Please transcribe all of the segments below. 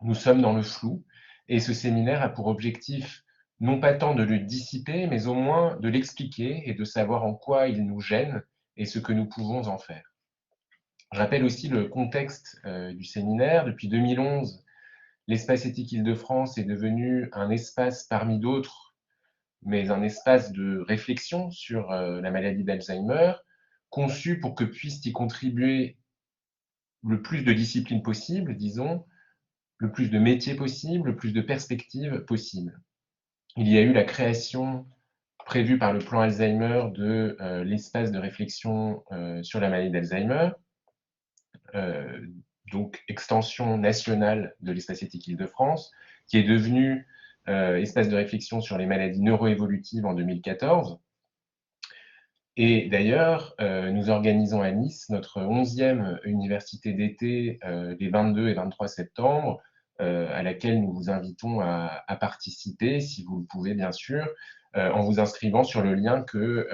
Nous sommes dans le flou et ce séminaire a pour objectif non pas tant de le dissiper, mais au moins de l'expliquer et de savoir en quoi il nous gêne et ce que nous pouvons en faire. Je rappelle aussi le contexte du séminaire. Depuis 2011, l'espace éthique Île-de-France est devenu un espace parmi d'autres, mais un espace de réflexion sur la maladie d'Alzheimer, conçu pour que puissent y contribuer le plus de disciplines possibles, disons, le plus de métiers possibles, le plus de perspectives possibles. Il y a eu la création prévue par le plan Alzheimer de l'espace de réflexion sur la maladie d'Alzheimer, euh, donc extension nationale de l'espace éthique Île-de-France, qui est devenu espace de réflexion sur les maladies neuroévolutives en 2014. Et d'ailleurs, nous organisons à Nice notre 11e université d'été les 22 et 23 septembre, à laquelle nous vous invitons à participer, si vous le pouvez bien sûr, en vous inscrivant sur le lien que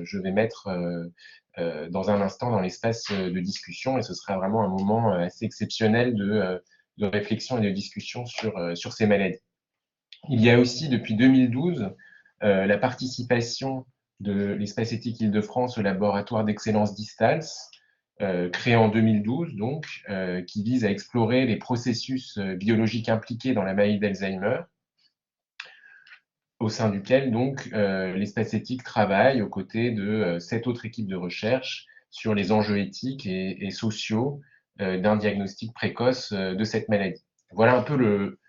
je vais mettre dans un instant dans l'espace de discussion. Et ce sera vraiment un moment assez exceptionnel de réflexion et de discussion sur ces maladies. Il y a aussi depuis 2012 la participation de l'espace éthique Île-de-France au laboratoire d'excellence Distals, créé en 2012 donc, qui vise à explorer les processus biologiques impliqués dans la maladie d'Alzheimer, au sein duquel donc l'espace éthique travaille aux côtés de 7 autres équipes de recherche sur les enjeux éthiques et sociaux d'un diagnostic précoce de cette maladie. Voilà un peu le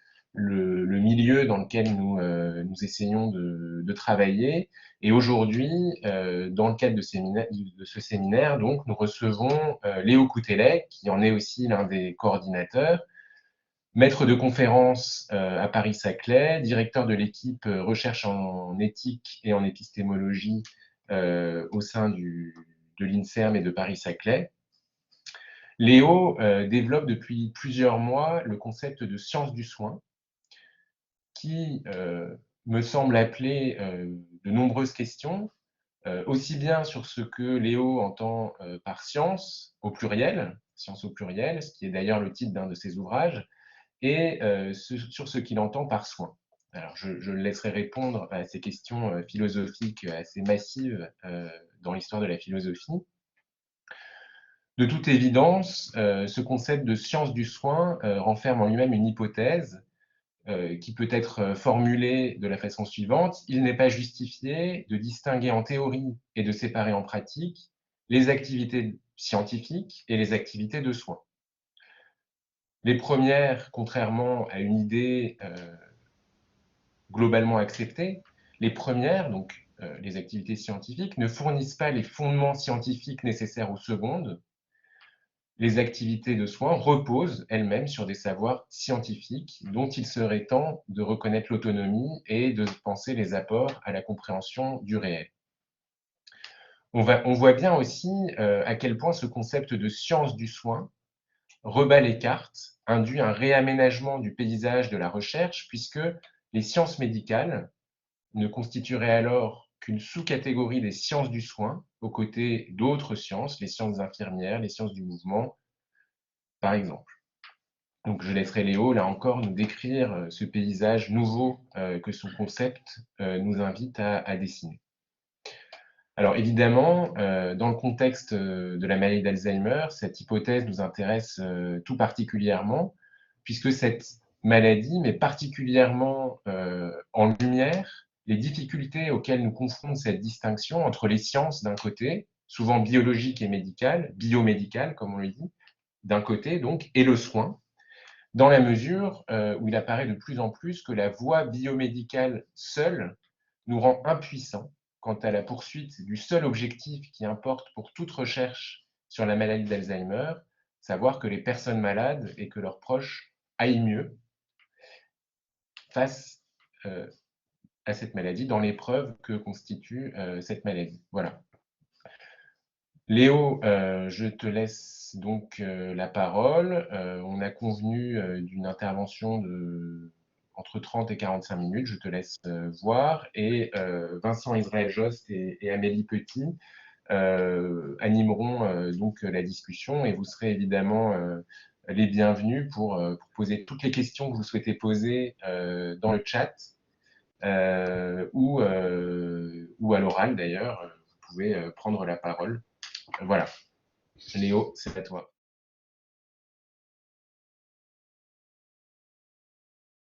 milieu dans lequel nous essayons de travailler. Et aujourd'hui, dans le cadre de ce séminaire, donc, nous recevons Léo Coutelet, qui en est aussi l'un des coordinateurs, maître de conférence à Paris-Saclay, directeur de l'équipe recherche en éthique et en épistémologie au sein de l'INSERM et de Paris-Saclay. Léo développe depuis plusieurs mois le concept de science du soin, qui me semble appeler de nombreuses questions, aussi bien sur ce que Léo entend par science au pluriel, science au pluriel, ce qui est d'ailleurs le titre d'un de ses ouvrages, et sur ce qu'il entend par soin. Alors, je le laisserai répondre à ces questions philosophiques assez massives dans l'histoire de la philosophie. De toute évidence, ce concept de science du soin renferme en lui-même une hypothèse qui peut être formulée de la façon suivante. Il n'est pas justifié de distinguer en théorie et de séparer en pratique les activités scientifiques et les activités de soins. Les premières, contrairement à une idée globalement acceptées, les premières, donc les activités scientifiques, ne fournissent pas les fondements scientifiques nécessaires aux secondes. Les activités de soins reposent elles-mêmes sur des savoirs scientifiques dont il serait temps de reconnaître l'autonomie et de penser les apports à la compréhension du réel. On voit bien aussi à quel point ce concept de science du soin rebat les cartes, induit un réaménagement du paysage de la recherche, puisque les sciences médicales ne constituerait alors qu'une sous-catégorie des sciences du soin, aux côtés d'autres sciences, les sciences infirmières, les sciences du mouvement, par exemple. Donc je laisserai Léo, là encore, nous décrire ce paysage nouveau que son concept nous invite à dessiner. Alors évidemment, dans le contexte de la maladie d'Alzheimer, cette hypothèse nous intéresse tout particulièrement, puisque cette maladie met particulièrement en lumière les difficultés auxquelles nous confronte cette distinction entre les sciences d'un côté, souvent biologiques et médicales, biomédicales comme on le dit, d'un côté donc, et le soin, dans la mesure où il apparaît de plus en plus que la voie biomédicale seule nous rend impuissants quant à la poursuite du seul objectif qui importe pour toute recherche sur la maladie d'Alzheimer, savoir que les personnes malades et que leurs proches aillent mieux face à cette maladie, dans l'épreuve que constitue cette maladie. Voilà. Léo, je te laisse donc la parole. On a convenu d'une intervention de entre 30 et 45 minutes. Je te laisse voir. Et Vincent Israël Jost et Amélie Petit animeront donc la discussion et vous serez évidemment les bienvenus pour poser toutes les questions que vous souhaitez poser dans le chat ou à l'oral d'ailleurs. Vous pouvez prendre la parole. Voilà. Léo, c'est à toi.